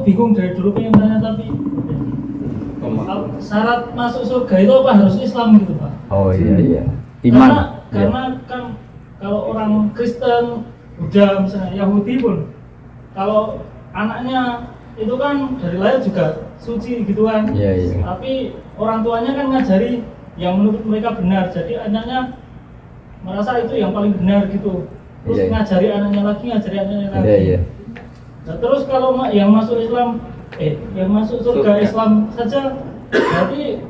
bingung dari dulu pengen tanya tapi syarat masuk surga itu apa harus Islam gitu Pak? Oh iya. Iman. Karena kan kalau orang Kristen, Buddha misalnya Yahudi pun kalau anaknya itu kan dari lahir juga suci gitu kan. Iya. Tapi orang tuanya kan ngajari yang menurut mereka benar. Jadi anaknya merasa itu yang paling benar gitu. Terus ngajari anaknya lagi. Iya. Nah, terus kalau yang masuk Islam yang masuk surga Islam saja berarti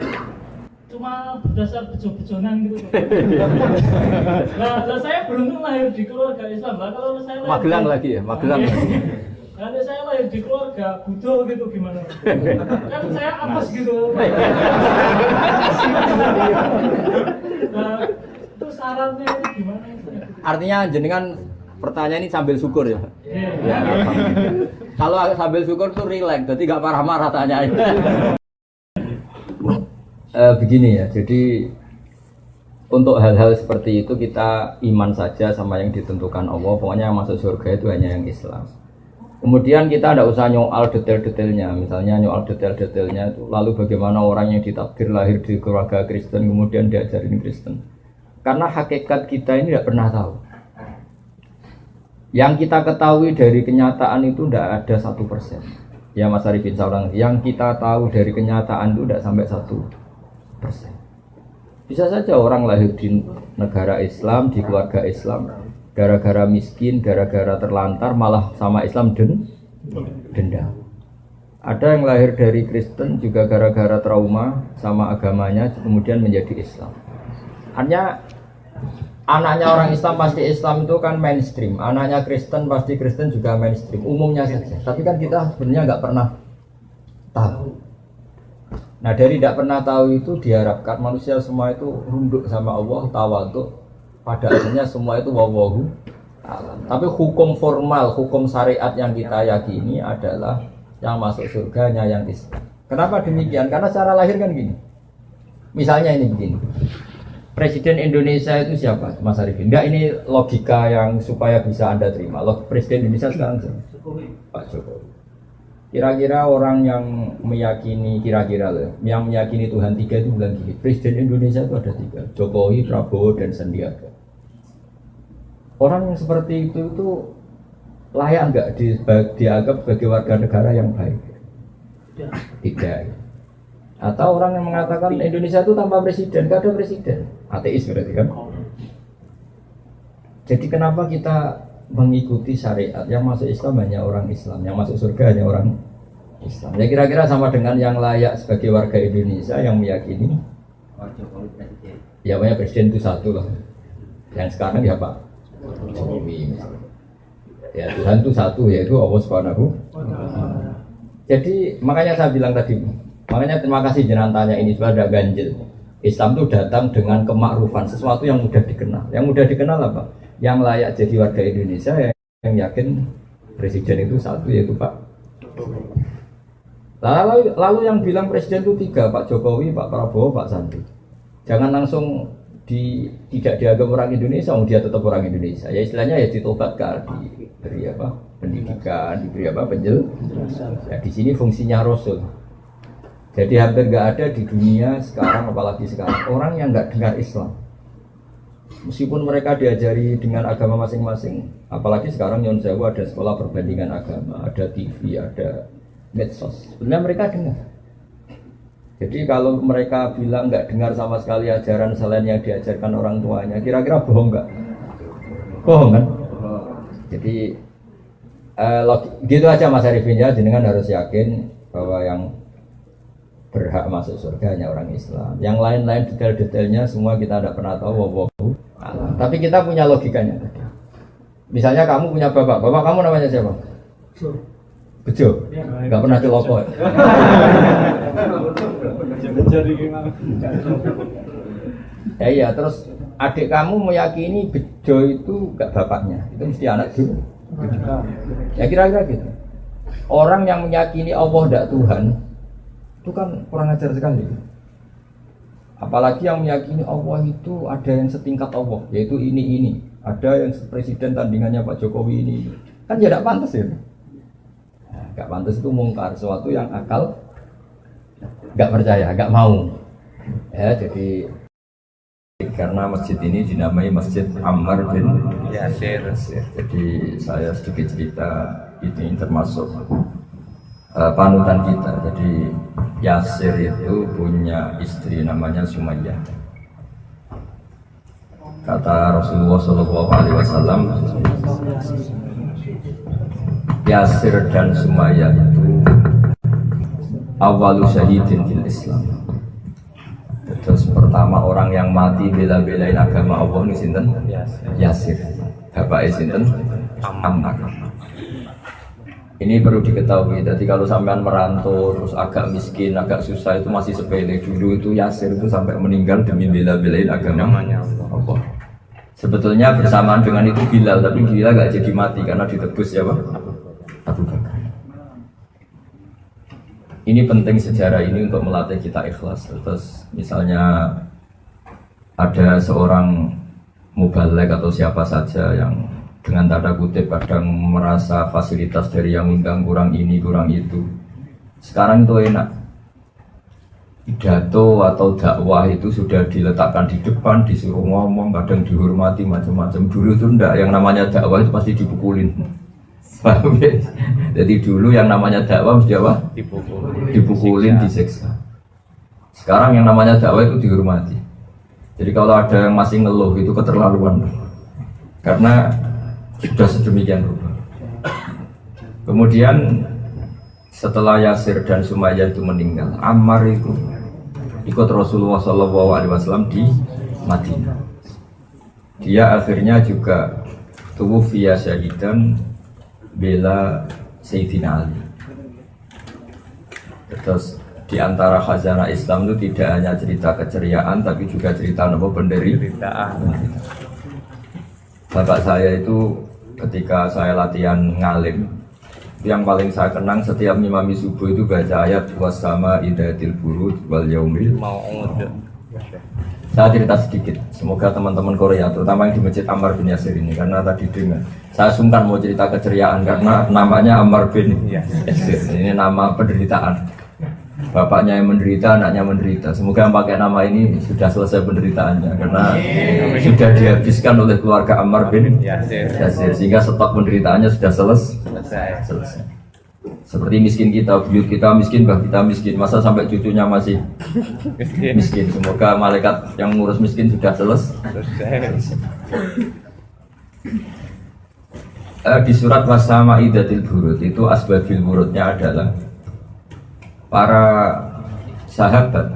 cuma berdasar bejo-bejonan gitu. Nah, saya beruntung lahir di keluarga Islam. Lah kalau saya Magelang lagi. Nanti saya lahir di keluarga Buddha gitu gimana? Kan saya apes gitu. Nah, itu syaratnya itu gimana? Artinya jenengan pertanyaan ini sambil syukur ya. Iya. Kalau sambil syukur tuh relax, jadi gak marah-marah tanyain. Begini ya, jadi untuk hal-hal seperti itu kita iman saja sama yang ditentukan Allah. Pokoknya yang masuk surga itu hanya yang Islam. Kemudian kita tidak usah nyoal detail-detailnya. Misalnya nyoal detail-detailnya itu lalu bagaimana orang yang ditakdir lahir di keluarga Kristen kemudian diajarin Kristen. Karena hakikat kita ini tidak pernah tahu. Yang kita ketahui dari kenyataan itu tidak ada 1%. Ya Mas Arifin seorang yang kita tahu dari kenyataan itu tidak sampai 1%. Bisa saja orang lahir di negara Islam, di keluarga Islam, gara-gara miskin, gara-gara terlantar, malah sama Islam dendam. Ada yang lahir dari Kristen juga gara-gara trauma sama agamanya, kemudian menjadi Islam. Hanya anaknya orang Islam pasti Islam itu kan mainstream, anaknya Kristen pasti Kristen juga mainstream, umumnya saja. Tapi kan kita sebenarnya nggak pernah tahu. Nah dari tidak pernah tahu itu diharapkan manusia semua itu runduk sama Allah, tawadhu. Pada akhirnya semua itu wallahu a'lam. Tapi hukum formal, hukum syariat yang kita yakini adalah yang masuk surganya yang Islam. Kenapa demikian? Karena secara lahir kan gini. Misalnya ini begini. Presiden Indonesia itu siapa? Mas Arifin. Enggak, ini logika yang supaya bisa Anda terima. Presiden Indonesia sekarang siapa? Pak Jokowi. Kira-kira orang yang meyakini yang meyakini Tuhan 3 itu bilang gini, Presiden Indonesia itu ada 3, Jokowi, Prabowo, dan Sandiaga. Orang yang seperti itu layak nggak dianggap sebagai warga negara yang baik? Tidak. Atau orang yang mengatakan Indonesia itu tanpa presiden, nggak ada presiden, ateis berarti kan? Jadi kenapa kita mengikuti syariat yang masuk Islam hanya orang Islam, yang masuk surga hanya orang Islam? Ya kira-kira sama dengan yang layak sebagai warga Indonesia yang meyakini ya banyak presiden itu satu lah. Yang sekarang ya Pak Jokowi. Ya Tuhan itu satu, yaitu Allah Subhanahu. Jadi makanya saya bilang tadi, makanya terima kasih jenengan tanya ini sudah ada ganjil. Islam itu datang dengan kemakrufan, sesuatu yang mudah dikenal. Yang mudah dikenal apa? Yang layak jadi warga Indonesia yang yakin presiden itu satu, yaitu Pak. Lalu yang bilang presiden itu 3, Pak Jokowi, Pak Prabowo, Pak Sandi. Jangan langsung tidak dianggap orang Indonesia, dia tetap orang Indonesia. Ya istilahnya ya ditobatkan, diberi apa? Pendidikan, diberi apa? Penjelasan. Ya, di sini fungsinya Rasul. Jadi hampir nggak ada di dunia sekarang, apalagi sekarang, orang yang nggak dengar Islam. Meskipun mereka diajari dengan agama masing-masing, apalagi sekarang Nyon Sewu ada sekolah perbandingan agama, ada TV, ada medsos. Sebenarnya mereka dengar. Jadi kalau mereka bilang nggak dengar sama sekali ajaran selain yang diajarkan orang tuanya, kira-kira bohong nggak? Bohong kan? Jadi gitu aja Mas Arifin ya, jenengan harus yakin bahwa yang berhak masuk surga hanya orang Islam. Yang lain-lain detail-detailnya semua kita tidak pernah tahu. Wallahu a'lam. Tapi kita punya logikanya. Misalnya kamu punya bapak kamu namanya siapa? Bejo. Enggak pernah celoko. Ya iya, terus adik kamu meyakini Bejo itu enggak bapaknya. Itu mesti anak juga. Ya kira-kira gitu. Orang yang meyakini Allah tidak Tuhan itu kan kurang ajar sekali. Apalagi yang meyakini Allah itu ada yang setingkat Allah, yaitu ini. Ada yang presiden tandingannya Pak Jokowi ini. Kan tidak pantas ya. Gak pantas itu mungkar, sesuatu yang akal gak percaya, gak mau. Ya, jadi karena masjid ini dinamai Masjid Ammar bin Yasir. Jadi saya sedikit cerita, ini termasuk panutan kita. Jadi Yasir itu punya istri namanya Sumayyah. Kata Rasulullah SAW, Yasir dan Sumayyah itu awalu syahidin fil Islam. Terus pertama orang yang mati bela-belain agama Allah ini sinten? Yasir. Bapaknya sinten? Ammar. Ini perlu diketahui. Jadi kalau sampean merantau terus agak miskin, agak susah itu masih sepele. Dulu itu Yasir itu sampai meninggal demi bela-belain agama Allah. Sebetulnya bersamaan dengan itu Bilal, tapi Bilal gak jadi mati karena ditebus ya Pak? Abu Bakar. Ini penting sejarah ini untuk melatih kita ikhlas. Terus misalnya ada seorang mubaligh atau siapa saja yang dengan tanda kutip kadang merasa fasilitas dari yang undang kurang ini kurang itu. Sekarang itu enak. Pidato atau dakwah itu sudah diletakkan di depan, disuruh ngomong, kadang dihormati macam-macam. Dulu itu enggak, yang namanya dakwah itu pasti dipukulin. Paham ya? Jadi dulu yang namanya dakwah mesti apa? Dipukulin, disiksa. Sekarang yang namanya dakwah itu dihormati. Jadi kalau ada yang masih ngeluh itu keterlaluan. Karena sudah sedemikian rupa. Kemudian setelah Yasir dan Sumayyah itu meninggal, Ammar itu ikut Rasulullah SAW di Madinah. Dia akhirnya juga tuwfiya syahidan bela Sayyidina Ali. Terus di antara khazanah Islam itu tidak hanya cerita keceriaan tapi juga cerita penderitaan. Bapak saya itu ketika saya latihan ngalim, yang paling saya kenang setiap ngimami subuh itu baca ayat wasama idatil buruj wal yaumil mau'ud. Saya cerita sedikit, semoga teman-teman Korea, terutama yang di Masjid Ammar bin Yasir ini, karena tadi dengar, saya sungkan mau cerita keceriaan karena namanya Ammar bin Yasir, ini nama penderitaan. Bapaknya yang menderita, anaknya menderita. Semoga yang pakai nama ini sudah selesai penderitaannya, karena sudah dihabiskan oleh keluarga Ammar bin Yasir, sehingga stok penderitaannya sudah selesai. Seperti miskin kita, buyut kita miskin, bah kita miskin, masa sampai cucunya masih miskin. Semoga malaikat yang ngurus miskin sudah selesai. Di surat wasama idatil burud itu asbabil burudnya adalah para sahabat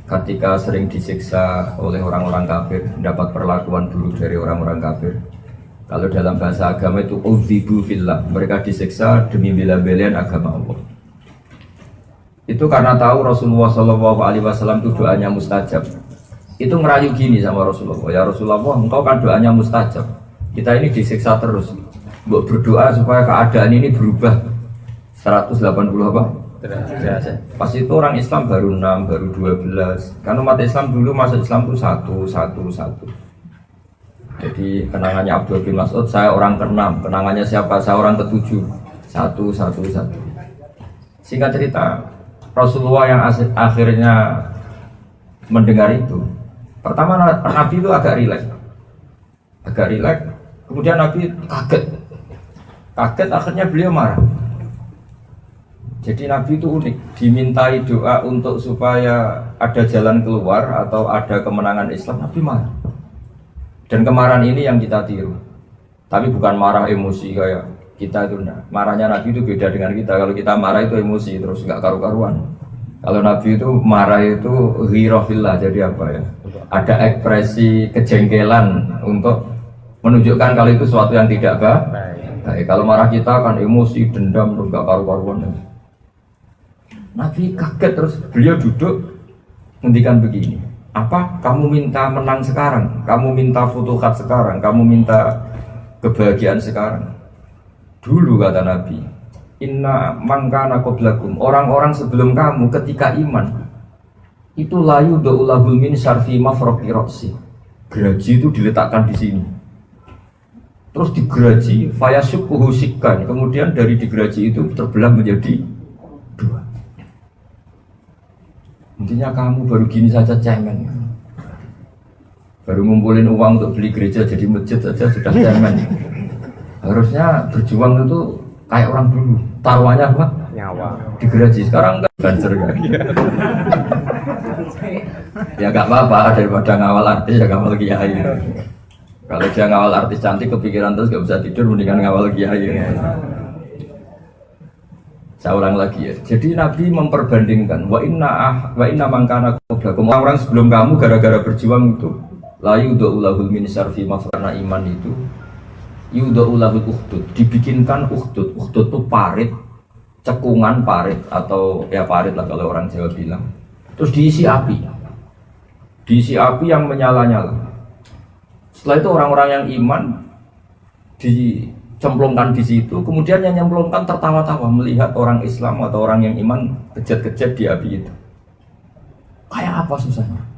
ketika sering disiksa oleh orang-orang kafir, mendapat perlakuan buruk dari orang-orang kafir. Kalau dalam bahasa agama itu udzibu fillah, mereka disiksa demi bela-belain agama Allah. Itu karena tahu Rasulullah SAW itu doanya mustajab. Itu ngerayu gini sama Rasulullah, ya Rasulullah, engkau kan doanya mustajab. Kita ini disiksa terus. Mbok berdoa supaya keadaan ini berubah 180 apa? Pas itu orang Islam baru 6, baru 12. Karena umat Islam dulu masuk Islam itu satu. Jadi kenangannya Abdul bin Mas'ud, saya orang ke-6. Kenangannya siapa? Saya orang ke-7. Satu. Singkat cerita, Rasulullah yang akhirnya mendengar itu, pertama Nabi itu agak rileks. Kemudian Nabi kaget akhirnya beliau marah. Jadi Nabi itu unik, dimintai doa untuk supaya ada jalan keluar atau ada kemenangan Islam, Nabi marah. Dan kemarahan ini yang kita tiru. Tapi bukan marah emosi kayak kita itu enggak. Marahnya Nabi itu beda dengan kita. Kalau kita marah itu emosi terus enggak karu-karuan. Kalau Nabi itu marah itu ghirafillah, jadi apa ya? Ada ekspresi kejengkelan untuk menunjukkan kalau itu sesuatu yang tidak baik. Kalau marah kita kan emosi, dendam terus enggak karu-karuan. Nabi kaget terus beliau duduk ngendikan begini, apa kamu minta menang sekarang, kamu minta futuhat sekarang, kamu minta kebahagiaan sekarang? Dulu kata Nabi, inna mangkana qablakum, orang-orang sebelum kamu ketika iman itu layu do'ulahul min syarfi mafroqi roksi, gaji itu diletakkan di sini. terus digeraji fayasukuhu sikkan, kemudian dari digeraji itu terbelah menjadi dua. Intinya kamu baru gini saja cemen, baru ngumpulin uang untuk beli gereja jadi masjid saja sudah cemen. Harusnya berjuang itu kayak orang dulu, taruhannya apa? Nyawa. Digeraji, sekarang enggak bancer kan? Ya gak apa-apa, daripada ngawal artis ya ngawal kiai. Kalau dia ngawal artis cantik kepikiran terus gak bisa tidur, mendingan ngawal kiai. Saya ulang lagi ya. Jadi Nabi memperbandingkan wa inna mangkana qablakum, orang sebelum kamu gara-gara berjuang itu la yudaulahul min syarfi mafrana iman itu yudaulahul ukhdud, dibikinkan ukhdud. Ukhdud itu parit, cekungan parit atau ya parit lah kalau orang Jawa bilang. Terus diisi api. Diisi api yang menyala-nyala. Setelah itu orang-orang yang iman dicemplungkan di situ, kemudian yang nyemplungkan tertawa-tawa melihat orang Islam atau orang yang iman kejat-kejat di api itu. Kayak apa susahnya?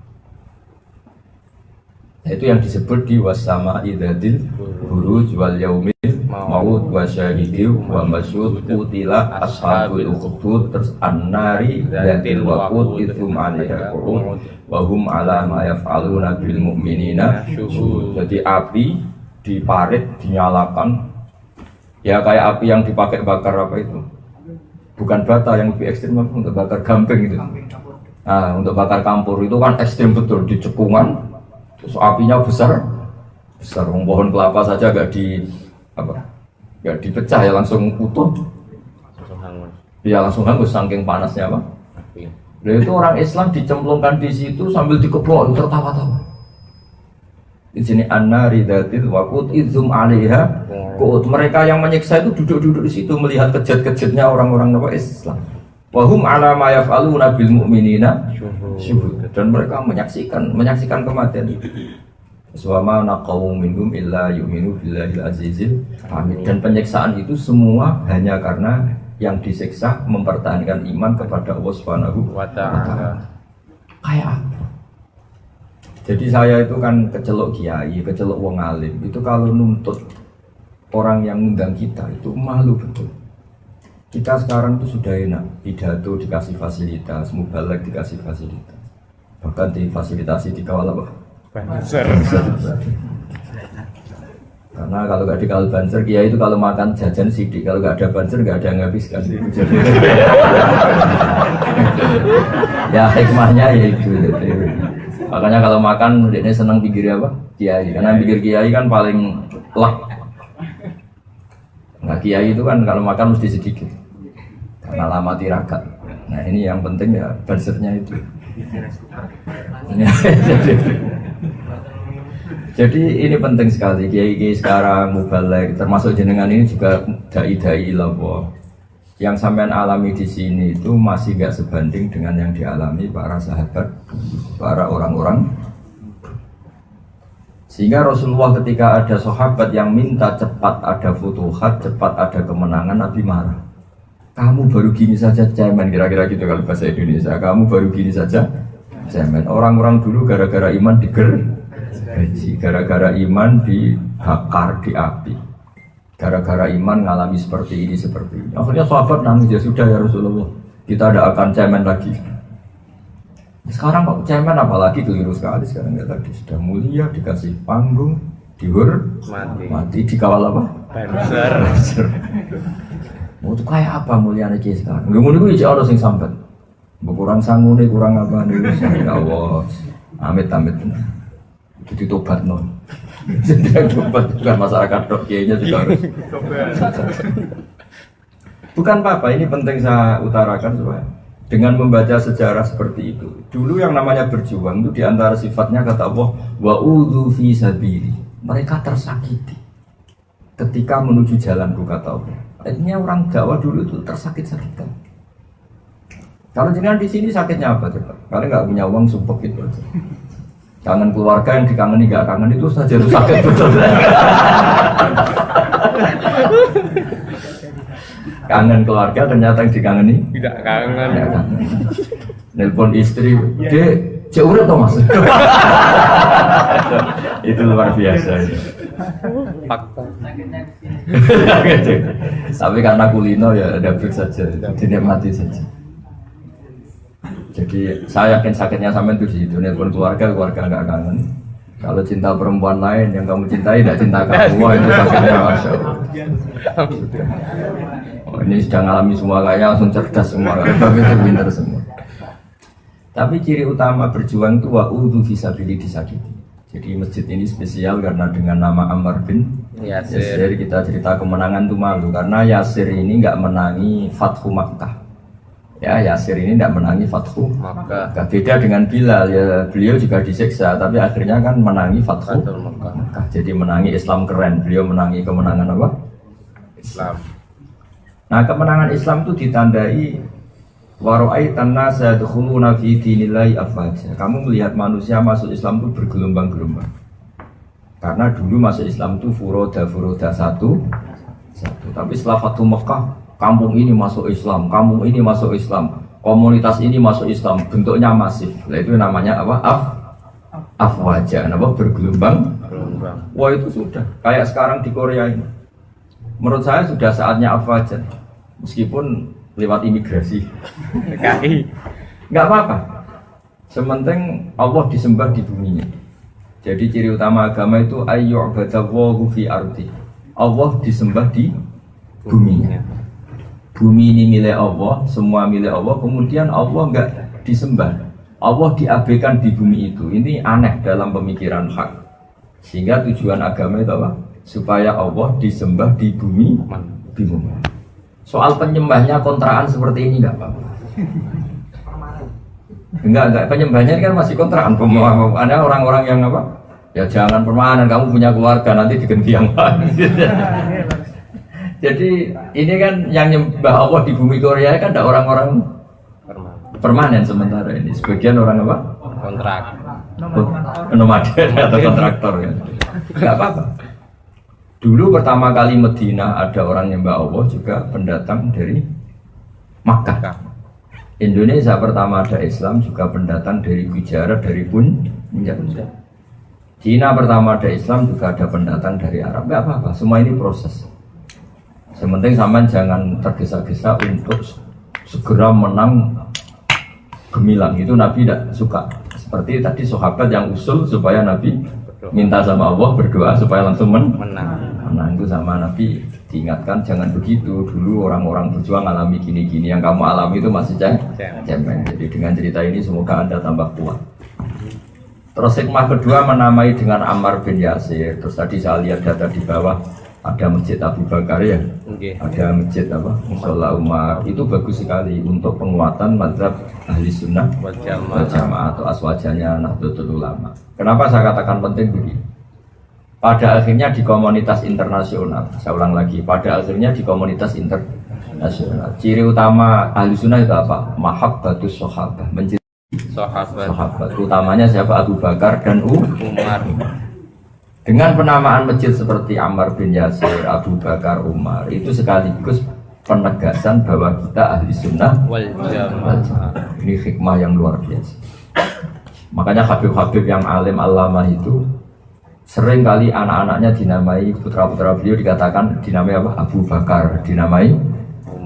Nah, itu yang disebut di wasama idadil buruj wal yaumil maut wa syahidil wa masyud utila ashabul ukhdud terus annari datil waqud ithum alaiha qurun wa hum ala ma yaf'aluna bil mu'minina syuhud. Jadi api diparit, dinyalakan ya kayak api yang dipakai bakar apa itu, bukan bata, yang lebih ekstrim untuk bakar gamping itu. Nah, untuk bakar kampur itu kan ekstrim betul, di cekungan terus apinya besar, pohon kelapa saja gak dipecah ya langsung utuh, ya langsung hangus saking panasnya apa. Lalu itu orang Islam dicemplungkan di situ sambil dikeplok tertawa-tawa. Di sini annari datil waqud idzum alaiha qut, mereka yang menyiksa itu duduk-duduk di situ melihat kejat-kejatnya orang-orang Islam. Wahum ala ma yaf'aluna bil mu'minina syuhud, dan mereka menyaksikan kematian itu. Suwama naqaw minhum illa yu'minu billahil azizil hamid, dan penyiksaan itu semua hanya karena yang disiksa mempertahankan iman kepada Allah Subhanahu wa ta'ala. Kayak apa? Jadi saya itu kan kecelok kiai, kecelok wong alim, itu kalau nuntut orang yang ngundang kita itu malu betul. Kita sekarang tuh sudah enak, pidato dikasih fasilitas, mubalek dikasih fasilitas, bahkan difasilitasi dikawal apa? Banser. Karena kalau nggak dikawal banser, kiai itu kalau makan jajan sidik, kalau nggak ada banser nggak ada yang habiskan. Ya hikmahnya ya itu. Makanya kalau makan, dia senang pikir apa? Kiai, karena pikir kiai kan paling lak. Nah kiai itu kan kalau makan mesti sedikit. Karena lama tirakat. Nah ini yang penting ya bansernya itu. Jadi ini penting sekali. Kiai sekarang mubalek, termasuk jenengan ini juga dai-dai Allah. Yang sampean alami di sini itu masih gak sebanding dengan yang dialami para sahabat, para orang-orang. Sehingga Rasulullah ketika ada sahabat yang minta cepat ada futuhat, cepat ada kemenangan, Nabi marah. Kamu baru gini saja cemen, kira-kira gitu kalau bahasa Indonesia. Kamu baru gini saja cemen. Orang-orang dulu gara-gara iman digergaji, gara-gara iman dibakar di api, gara-gara iman ngalami seperti ini. Akhirnya sahabat nangis, ya sudah ya Rasulullah, kita tidak akan cemen lagi. Sekarang kok cemen, apalagi keliru sekali sekarang ya, tadi sudah mulia dikasih panggung, mati dikawal apa? Banser. Mau tuh kayak apa mulianya kiai sekarang? Ngomong itu aja orang sing sambat, kurang sangu nih, kurang apa nih? Ya Allah, amit. Jadi tobat non. Jadi tobat bukan masyarakat dok, kiainya juga harus. Bukan apa-apa, ini penting saya utarakan supaya dengan membaca sejarah seperti itu. Dulu yang namanya berjuang itu diantara sifatnya kata Allah wa'udhu fi sabili. Mereka tersakiti ketika menuju jalanku kata Allah. Artinya orang dakwah dulu itu tersakit-sakitan. Kalau jenengan di sini sakitnya apa coba? Kalau nggak punya uang sumpah gitu aja. Kangen keluarga yang dikangeni nggak kangen itu saja itu sakit betul. Kangen keluarga ternyata yang dikangeni tidak kangen. Nelpon istri, Dek, cek urut toh mas. Itu luar biasa itu. Fakta. Tapi karena kulino ya ada break saja, dinikmati saja. Jadi saya yakin sakitnya sampai itu di situ. Nelpon keluarga nggak kangen. Kalau cinta perempuan lain yang kamu cintai tidak cinta kamu, wah itu sakitnya masya Allah. Oh, ini sudah ngalami semua kayaknya langsung cerdas semua, tapi itu pintar semua. Tapi ciri utama berjuang itu wa'udhu fisabilillah disakiti. Jadi masjid ini spesial karena dengan nama Ammar bin Yasir. Kita cerita kemenangan itu malu karena Yasir ini nggak menangi Fathu Makkah. Ya, Yasir ini tidak menangi Fathu Makkah. Beda dengan Bilal, ya beliau juga disiksa, tapi akhirnya kan menangi Fathu Makkah. Jadi menangi Islam keren. Beliau menangi kemenangan apa? Islam. Nah, kemenangan Islam itu ditandai waro'aitan nasa yadkhuluna fi dinillahi afwaja. Kamu melihat manusia masuk Islam itu bergelombang-gelombang. Karena dulu masuk Islam itu furoda satu. Tapi setelah Fathu Makkah, kampung ini masuk Islam, kampung ini masuk Islam, komunitas ini masuk Islam, bentuknya masif. Nah, itu namanya apa? Afwaja, apa? Bergelombang. Wah itu sudah kayak sekarang di Korea ini. Menurut saya sudah saatnya afwaja, meskipun lewat imigrasi. PKI. Nggak apa-apa. Sementing Allah disembah di buminya. Jadi ciri utama agama itu ayyu'badallahi fi ardi. Allah disembah di buminya. Bumi ini milik Allah, semua milik Allah, kemudian Allah enggak disembah. Allah diabaikan di bumi itu. Ini aneh dalam pemikiran hak. Sehingga tujuan agama itu apa? Supaya Allah disembah di bumi. Soal penyembahnya kontraan seperti ini enggak apa-apa. Enggak, penyembahnya kan masih kontraan. Ada orang-orang yang apa? Ya jangan permanen, kamu punya keluarga nanti diganti yang lain. Jadi ini kan yang nyembah Allah di bumi Korea kan ada orang-orang permanen sementara ini. Sebagian orang apa? Kontrak. Nomaden atau kontraktor ya. Enggak apa-apa. Dulu pertama kali Medina ada orang nyembah Allah juga pendatang dari Makkah. Indonesia pertama ada Islam juga pendatang dari Gujarat, dari Punjab. Cina pertama ada Islam juga ada pendatang dari Arab. Enggak apa-apa, semua ini proses. Sementing sampean jangan tergesa-gesa untuk segera menang gemilang, itu Nabi tidak suka. Seperti tadi sahabat yang usul supaya Nabi minta sama Allah berdoa supaya langsung menang. Itu sama Nabi diingatkan jangan begitu. Dulu orang-orang berjuang alami gini-gini, yang kamu alami itu masih cemeng. Jadi dengan cerita ini semoga Anda tambah kuat. Terus hikmah kedua menamai dengan Ammar bin Yasir. Terus tadi saya lihat data di bawah ada masjid Abu Bakar ya, ada masjid apa? Musola Umar. Itu bagus sekali untuk penguatan mazhab ahli sunnah wal jamaah atau aswajanya Nahdlatul Ulama. Kenapa saya katakan penting begini? Pada akhirnya di komunitas internasional, saya ulang lagi, pada akhirnya di komunitas internasional, ciri utama ahli sunnah itu apa? Mahabbatus sahabah, mencintai sahabat. Utamanya siapa? Abu Bakar dan Umar. Dengan penamaan masjid seperti Ammar bin Yasir, Abu Bakar, Umar, itu sekaligus penegasan bahwa kita ahli sunnah wal jamaah. Ini hikmah yang luar biasa. Makanya Habib-Habib yang alim alama itu sering kali anak-anaknya dinamai, putra-putra beliau dikatakan dinamai apa? Abu Bakar, dinamai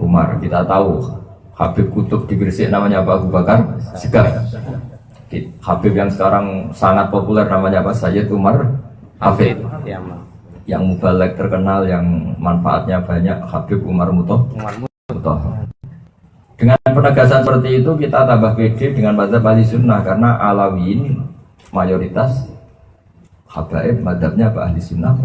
Umar. Kita tahu Habib Kutub di Gresik namanya apa? Abu Bakar Segar. Habib yang sekarang sangat populer namanya apa? Sayyid Umar Hafid, yang mubalek terkenal, yang manfaatnya banyak, Habib Umar Mutahhar. Dengan penegasan seperti itu kita tambah pede dengan mazhab ahli sunnah, karena Alawiyin mayoritas habaib mazhabnya ahli sunnah,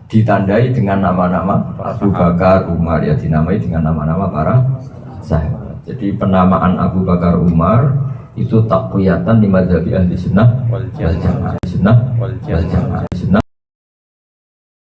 ditandai dengan nama-nama Abu Bakar, Umar, ya dinamai dengan nama-nama para sahabat. Jadi penamaan Abu Bakar, Umar itu takwiyatan di mazhab ahli sunnah wal jamaah. Sunnah wal jamaah. Sunnah